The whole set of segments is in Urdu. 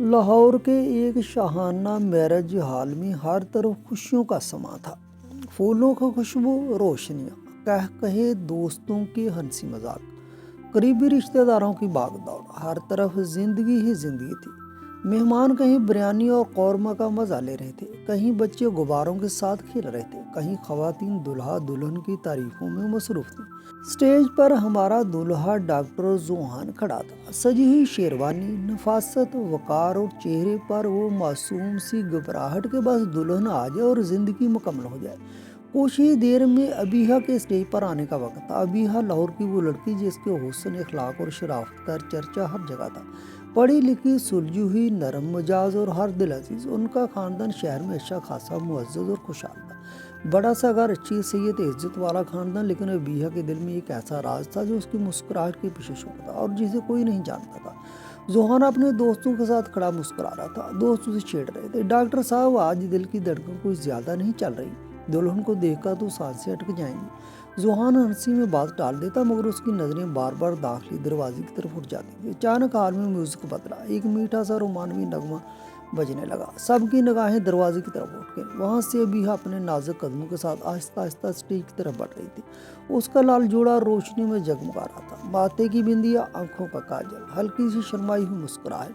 لاہور کے ایک شاہانہ میرج ہال میں ہر طرف خوشیوں کا سما تھا۔ پھولوں کی خوشبو، روشنیاں، کہے دوستوں کی ہنسی مذاق، قریبی رشتہ داروں کی بھاگ دوڑ، ہر طرف زندگی ہی زندگی تھی۔ مہمان کہیں بریانی اور قورمہ کا مزہ لے رہے تھے، کہیں بچے غباروں کے ساتھ کھیل رہے تھے، کہیں خواتین دلہا دلہن کی تعریفوں میں مصروف تھیں۔ اسٹیج پر ہمارا دولہا ڈاکٹر ذوحان کھڑا تھا، سجی ہوئی شیروانی، نفاست، وقار اور چہرے پر وہ معصوم سی گھبراہٹ کہ بس دلہن آ جائے اور زندگی مکمل ہو جائے۔ کچھ ہی دیر میں ابیہا کے اسٹیج پر آنے کا وقت تھا۔ ابیہا لاہور کی وہ لڑکی جس کے حسن، اخلاق اور شرافت کا چرچا ہر جگہ تھا، پڑھی لکھی، سلجھی ہوئی، نرم مزاج اور ہر دل عزیز۔ ان کا خاندان شہر میں اچھا خاصا معزز اور خوشحال تھا، بڑا سا گھر، اچھی صحت، عزت والا خاندان۔ لیکن ابیہا کے دل میں ایک ایسا راز تھا جو اس کی مسکراہٹ کے پیچھے چھپا تھا اور جسے کوئی نہیں جانتا تھا۔ ذوحان اپنے دوستوں کے ساتھ کھڑا مسکرا رہا تھا، دوست اسے چھیڑ رہے تھے، ڈاکٹر صاحب آج دل کی دھڑکن کچھ زیادہ نہیں چل رہی، دلہن کو دیکھ کر تو سانسیں اٹک جائیں گی۔ ذوحان ہنسی میں بات ٹال دیتا مگر اس کی نظریں بار بار داخلی دروازے کی طرف اٹھ جاتی تھی۔ اچانک ہال میں میوزک بدلا، ایک میٹھا سا رومانوی نغمہ بجنے لگا، سب کی نگاہیں دروازے کی طرف اٹھ گئیں۔ وہاں سے ابیہا اپنے نازک قدموں کے ساتھ آہستہ آہستہ اسٹیج کی طرف بڑھ رہی تھی۔ اس کا لال جوڑا روشنی میں جگمگا رہا تھا، ماتھے کی بندیا، آنکھوں کا کاجل، ہلکی سی شرمائی ہوئی مسکراہٹ۔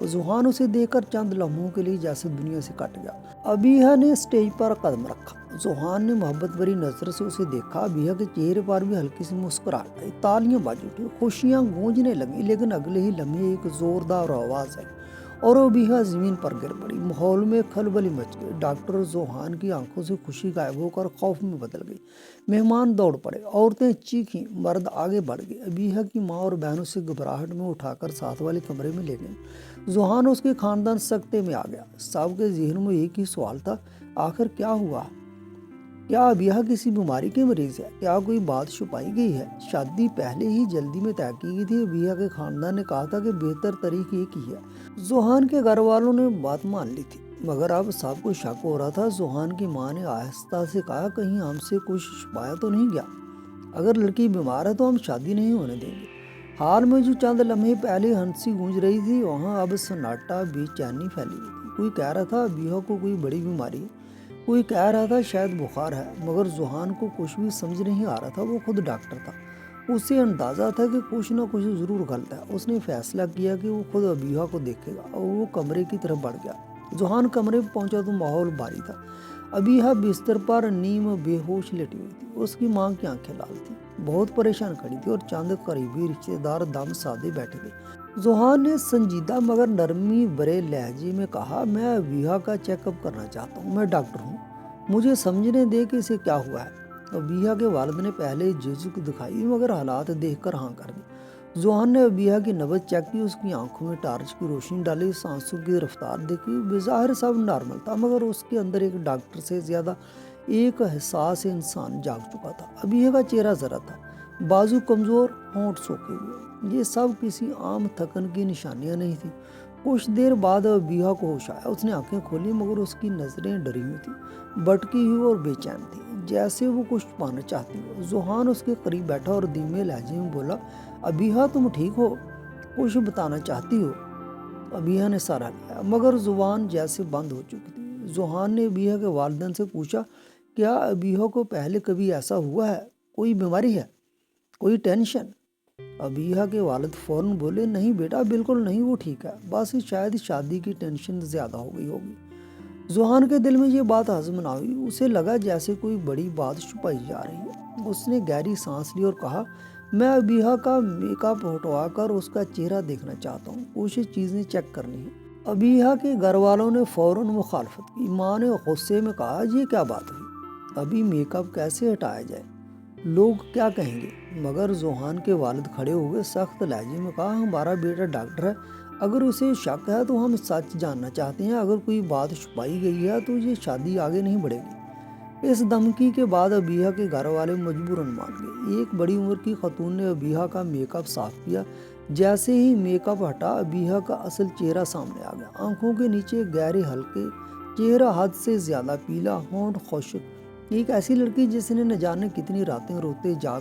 ذوحان اسے دیکھ کر چند لمحوں کے لیے جیسے دنیا سے کٹ گیا۔ ابیہا نے اسٹیج پر قدم رکھا، ذوحان نے محبت بھری نظر سے اسے دیکھا۔ ابیہا کے چہرے پر بھی ہلکی سی مسکراہٹ آئی، تالیاں بج اٹھی، خوشیاں گونجنے لگیں۔ لیکن اگلے ہی لمحے ایک زوردار آواز آئی اور ابیہا زمین پر گر پڑی۔ ماحول میں کھلبلی مچ گئی، ڈاکٹر ذوحان کی آنکھوں سے خوشی غائب ہو کر خوف میں بدل گئی۔ مہمان دوڑ پڑے، عورتیں چیخیں، مرد آگے بڑھ گئے۔ ابیہا کی ماں اور بہن اسے گھبراہٹ میں اٹھا کر ساتھ والے کمرے میں لے گئیں۔ ذوحان اور اس کے خاندان سکتے میں آ گیا۔ سب کے ذہن میں ایک ہی سوال تھا، آخر کیا ہوا؟ کیا ابیہا کسی بیماری کے مریض ہے؟ کیا کوئی بات چھپائی گئی ہے؟ شادی پہلے ہی جلدی میں طے کی گئی تھی۔ ابیہا کے خاندان نے کہا تھا کہ بہتر طریق ایک ہی ہے۔ ذوحان کے گھر والوں نے بات مان لی تھی مگر اب سب کو شک ہو رہا تھا۔ ذوحان کی ماں نے آہستہ سے کہا، کہیں ہم سے کچھ چھپایا تو نہیں گیا؟ اگر لڑکی بیمار ہے تو ہم شادی نہیں ہونے دیں گے۔ حال میں جو چند لمحے پہلے ہنسی گونج رہی تھی وہاں اب سناٹا، بے چینی پھیلی ہوئی تھی۔ کوئی کہہ رہا تھا ابیہا کو کوئی بڑی بیماری ہے، کوئی کہہ رہا تھا شاید بخار ہے، مگر ذوحان کو کچھ بھی سمجھ نہیں آ رہا تھا۔ وہ خود ڈاکٹر تھا، اسے اندازہ تھا کہ کچھ نہ کچھ ضرور غلط ہے۔ اس نے فیصلہ کیا کہ وہ خود ابیہا کو دیکھے گا اور وہ کمرے کی طرف بڑھ گیا۔ ذوحان کمرے میں پہنچا تو ماحول بھاری تھا۔ ابیہا بستر پر نیم بے ہوش لیٹی ہوئی تھی، اس کی ماں کی آنکھیں لال تھیں، بہت پریشان کھڑی تھی اور چند قریبی رشتے دار دم سادے بیٹھے تھے۔ ذوحان نے سنجیدہ مگر نرمی بھرے لہجے میں کہا، میں ابیہا کا چیک اپ کرنا چاہتا ہوں، میں ڈاکٹر ہوں، مجھے سمجھنے دے کہ اسے کیا ہوا ہے۔ ابیہا کے والد نے پہلے جھجک دکھائی مگر حالات دیکھ کر ہاں کر دی۔ ذوحان نے ابیہا کی نبض چیک کی، اس کی آنکھوں میں ٹارچ کی روشنی ڈالی، سانسوں کی رفتار دیکھی۔ بظاہر سب نارمل تھا مگر اس کے اندر ایک ڈاکٹر سے زیادہ ایک حساس انسان جاگ چکا تھا۔ ابیہا کا چہرہ زرد تھا، بازو کمزور، ہونٹ سوکھے ہوئے۔ یہ سب کسی عام تھکن کی نشانیاں نہیں تھیں۔ کچھ دیر بعد ابیہا کو ہوش آیا، اس نے آنکھیں کھولی مگر اس کی نظریں ڈری ہوئی تھیں، بھٹکی ہوئی اور بے چین تھی، جیسے وہ کچھ پانا چاہتی ہو۔ ذوحان اس کے قریب بیٹھا اور دھیمے لہجے میں بولا، ابیہا تم ٹھیک ہو؟ کچھ بتانا چاہتی ہو؟ ابیہا نے سر ہلایا مگر زبان جیسے بند ہو چکی تھی۔ ذوحان نے ابیہا کے والدین سے پوچھا، کیا ابیہا کو پہلے کبھی ایسا ہوا ہے؟ کوئی بیماری ہے؟ کوئی ٹینشن؟ ابیہا کے والد فوراً بولے، نہیں بیٹا، بالکل نہیں، وہ ٹھیک ہے، بس شاید شادی کی ٹینشن زیادہ ہو گئی ہوگی۔ ذوحان کے دل میں یہ بات ہضم نہ ہوئی، اسے لگا جیسے کوئی بڑی بات چھپائی جا رہی ہے۔ اس نے گہری سانس لی اور کہا، میں ابیہا کا میک اپ ہٹوا کر اس کا چہرہ دیکھنا چاہتا ہوں، کچھ چیزیں چیک کرنی ہیں۔ ابیہا کے گھر والوں نے فوراً مخالفت کی۔ ماں نے غصے میں کہا، یہ کیا بات ہوئی؟ ابھی میک اپ کیسے ہٹایا جائے؟ لوگ کیا کہیں گے؟ مگر ذوحان کے والد کھڑے ہوئے، سخت لہجے میں کہا، ہمارا بیٹا ڈاکٹر ہے، اگر اسے شک ہے تو ہم سچ جاننا چاہتے ہیں، اگر کوئی بات چھپائی گئی ہے تو یہ شادی آگے نہیں بڑھے گی۔ اس دھمکی کے بعد ابیہا کے گھر والے مجبوراً مان گئے۔ ایک بڑی عمر کی خاتون نے ابیہا کا میک اپ صاف کیا۔ جیسے ہی میک اپ ہٹا، ابیہا کا اصل چہرہ سامنے آ گیا، آنکھوں کے نیچے گہرے حلقے، چہرہ حد سے زیادہ پیلا، ہونٹ خشک، ایک ایسی لڑکی جس نے نہ جانے کتنی راتیں روتے جاگ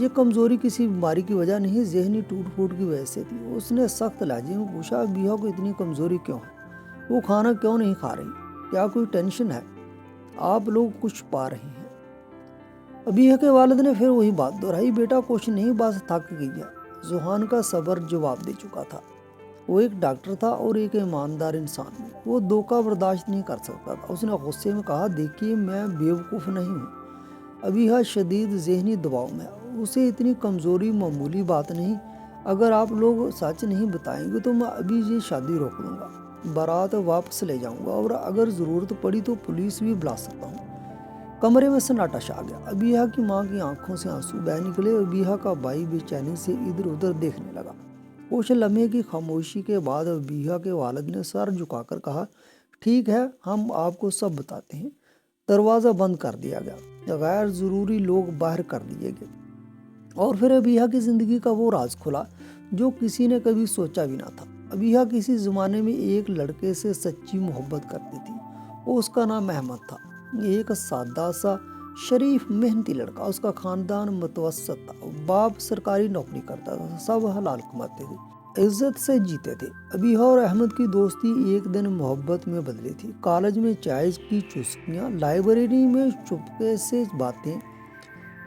یہ کمزوری کسی بیماری کی وجہ نہیں، ذہنی ٹوٹ پھوٹ کی وجہ سے تھی۔ اس نے سخت لہجے میں پوچھا، ابیہ کو اتنی کمزوری کیوں ہے؟ وہ کھانا کیوں نہیں کھا رہی؟ کیا کوئی ٹینشن ہے؟ آپ لوگ کچھ پا رہے ہیں؟ ابیہ کے والد نے پھر وہی بات دہرائی، بیٹا کچھ نہیں، بس تھک گئی ہے۔ ذوحان کا صبر جواب دے چکا تھا۔ وہ ایک ڈاکٹر تھا اور ایک ایماندار انسان بھی۔ وہ دھوکہ برداشت نہیں کر سکتا تھا۔ اس نے غصے میں کہا، دیکھیے میں بیوقوف نہیں ہوں۔ ابیہ شدید ذہنی دباؤ میں ہے، اسے اتنی کمزوری معمولی بات نہیں۔ اگر آپ لوگ سچ نہیں بتائیں گے تو میں ابھی یہ شادی روک لوں گا، بارات واپس لے جاؤں گا، اور اگر ضرورت پڑی تو پولیس بھی بلا سکتا ہوں۔ کمرے میں سناٹا چھا گیا۔ ابیہ کی ماں کی آنکھوں سے آنسو بہہ نکلے۔ ابیہ کا بھائی بے چینی سے ادھر ادھر دیکھنے لگا۔ کچھ لمحے کی خاموشی کے بعد ابیہ کے والد نے سر جھکا کر کہا، ٹھیک ہے، ہم آپ کو سب بتاتے ہیں۔ دروازہ بند کر دیا گیا، غیر ضروری لوگ باہر کر دیے گئے، اور پھر ابیہ کی زندگی کا وہ راز کھلا جو کسی نے کبھی سوچا بھی نہ تھا۔ ابیہ کسی زمانے میں ایک لڑکے سے سچی محبت کرتی تھی۔ اس کا نام احمد تھا، ایک سادہ سا شریف محنتی لڑکا۔ اس کا خاندان متوسط تھا، باپ سرکاری نوکری کرتا تھا، سب حلال کماتے تھے، عزت سے جیتے تھے۔ ابیہ اور احمد کی دوستی ایک دن محبت میں بدلی تھی۔ کالج میں چائے کی چسکیاں، لائبریری میں چپکے سے باتیں،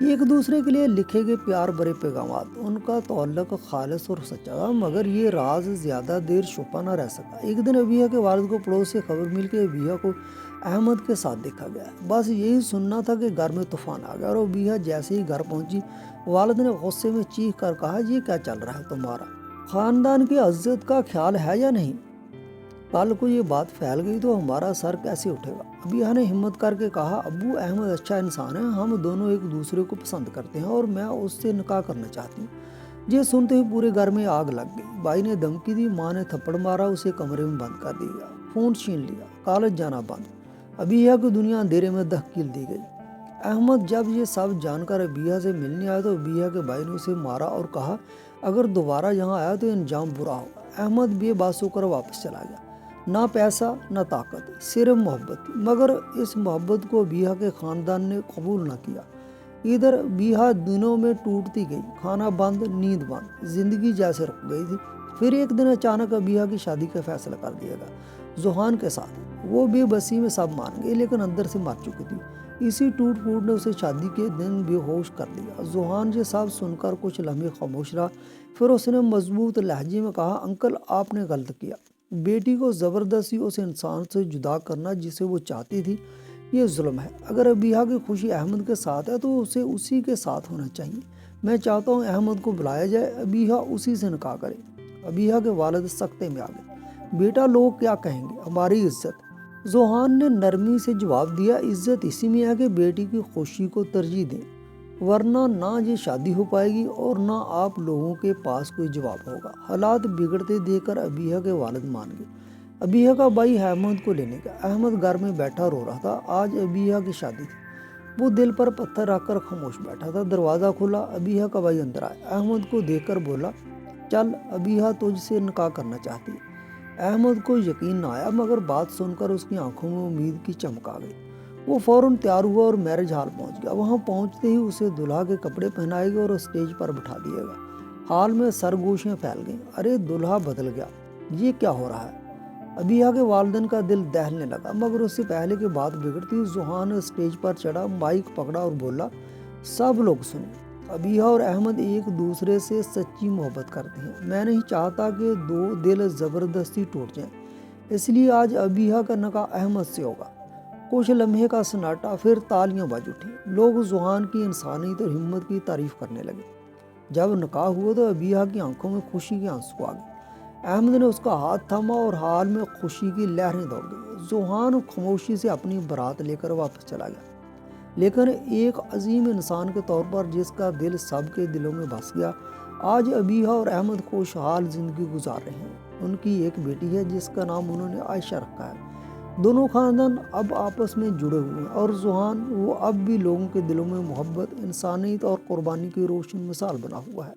ایک دوسرے کے لیے لکھے گئے پیار بھرے پیغامات۔ ان کا تعلق خالص اور سچا تھا، مگر یہ راز زیادہ دیر چھپا نہ رہ سکا۔ ایک دن ابیہ کے والد کو پڑوس سے خبر مل کہ ابیہ کو احمد کے ساتھ دیکھا گیا۔ بس یہی سننا تھا کہ گھر میں طوفان آ گیا، اور ابیہ جیسے ہی گھر پہنچی، والد نے غصے میں چیخ کر کہا، یہ کیا چل رہا ہے تمہارا؟ خاندان کی عزت کا خیال ہے یا نہیں؟ کل کو یہ بات پھیل گئی تو ہمارا سر کیسے اٹھے گا؟ ابیہ نے ہمت کر کے کہا، ابو احمد اچھا انسان ہے، ہم دونوں ایک دوسرے کو پسند کرتے ہیں اور میں اس سے نکاح کرنا چاہتی ہوں۔ یہ سنتے ہی پورے گھر میں آگ لگ گئی۔ بھائی نے دھمکی دی، ماں نے تھپڑ مارا، اسے کمرے میں بند کر دیا، فون چھین لیا، کالج جانا بند۔ ابیہ کی دنیا اندھیرے میں دھکیل دی گئی۔ احمد جب یہ سب جان کر ابیہ سے ملنے آیا تو ابیہ کے بھائی نے اسے مارا اور کہا، اگر دوبارہ یہاں آیا تو انجام برا ہوگا۔ احمد بے بس ہو کر واپس چلا گیا۔ نہ پیسہ نہ طاقت، صرف محبت تھی، مگر اس محبت کو ابیہ کے خاندان نے قبول نہ کیا۔ ادھر ابیہ دنوں میں ٹوٹتی گئی، کھانا بند، نیند بند، زندگی جیسے رک گئی تھی۔ پھر ایک دن اچانک ابیہ کی شادی کا فیصلہ کر دیا گیا ذوحان کے ساتھ۔ وہ بے بسی میں سب مان گئی، لیکن اندر سے مر چکی تھی۔ اسی ٹوٹ پھوٹ نے اسے شادی کے دن بے ہوش کر دیا۔ ذوحان یہ سب سن کر کچھ لمحے خاموش رہا، پھر اس نے مضبوط لہجے میں کہا، انکل آپ نے غلط کیا۔ بیٹی کو زبردستی اس انسان سے جدا کرنا جسے وہ چاہتی تھی، یہ ظلم ہے۔ اگر ابیہ کی خوشی احمد کے ساتھ ہے تو اسے اسی کے ساتھ ہونا چاہیے۔ میں چاہتا ہوں احمد کو بلایا جائے، ابیہ اسی سے نکاح کرے۔ ابیہ کے والد سکتے میں آ گئے۔ بیٹا لوگ کیا کہیں گے، ہماری عزت۔ ذوحان نے نرمی سے جواب دیا، عزت اسی میں ہے کہ بیٹی کی خوشی کو ترجیح دیں، ورنہ نہ یہ شادی ہو پائے گی اور نہ آپ لوگوں کے پاس کوئی جواب ہوگا۔ حالات بگڑتے دیکھ کر ابیہ کے والد مان گئے۔ ابیہ کا بھائی احمد کو لینے گیا۔ احمد گھر میں بیٹھا رو رہا تھا، آج ابیہ کی شادی تھی۔ وہ دل پر پتھر رکھ کر خاموش بیٹھا تھا۔ دروازہ کھلا، ابیہ کا بھائی اندر آیا۔ احمد کو دیکھ کر بولا، چل، ابیہ تجھ سے نکاح کرنا چاہتی ہے۔ احمد کو یقین نہ آیا، مگر بات سن کر اس کی آنکھوں میں امید کی چمک آ گئی۔ وہ فوراً تیار ہوا اور میرج ہال پہنچ گیا۔ وہاں پہنچتے ہی اسے دلہا کے کپڑے پہنائے گئے اور اسٹیج پر بٹھا دیا گیا۔ ہال میں سرگوشیاں پھیل گئیں، ارے دلہا بدل گیا، یہ کیا ہو رہا ہے؟ ابیہ کے والدین کا دل دہلنے لگا، مگر اس سے پہلے کہ بات بگڑتی، ذوحان اسٹیج پر چڑھا، مائک پکڑا اور بولا، سب لوگ سنیں، ابیہ اور احمد ایک دوسرے سے سچی محبت کرتے ہیں۔ میں نہیں چاہتا کہ دو دل زبردستی ٹوٹ جائیں، اس لیے آج ابیہ کا نکاح احمد سے ہوگا۔ کچھ لمحے کا سناٹا، پھر تالیاں بج اٹھیں۔ لوگ ذوحان کی انسانیت اور ہمت کی تعریف کرنے لگے۔ جب نکاح ہوا تو ابیہ کی آنکھوں میں خوشی کے آنسو آ گئے۔ احمد نے اس کا ہاتھ تھاما اور ہال میں خوشی کی لہریں دوڑ گئی۔ ذوحان خاموشی سے اپنی بارات لے کر واپس چلا گیا، لیکن ایک عظیم انسان کے طور پر جس کا دل سب کے دلوں میں بس گیا۔ آج ابیہ اور احمد خوشحال زندگی گزار رہے ہیں۔ ان کی ایک بیٹی ہے جس کا نام انہوں نے عائشہ رکھا ہے۔ دونوں خاندان اب آپس میں جڑے ہوئے ہیں، اور ذوحان وہ اب بھی لوگوں کے دلوں میں محبت، انسانیت اور قربانی کی روشن مثال بنا ہوا ہے۔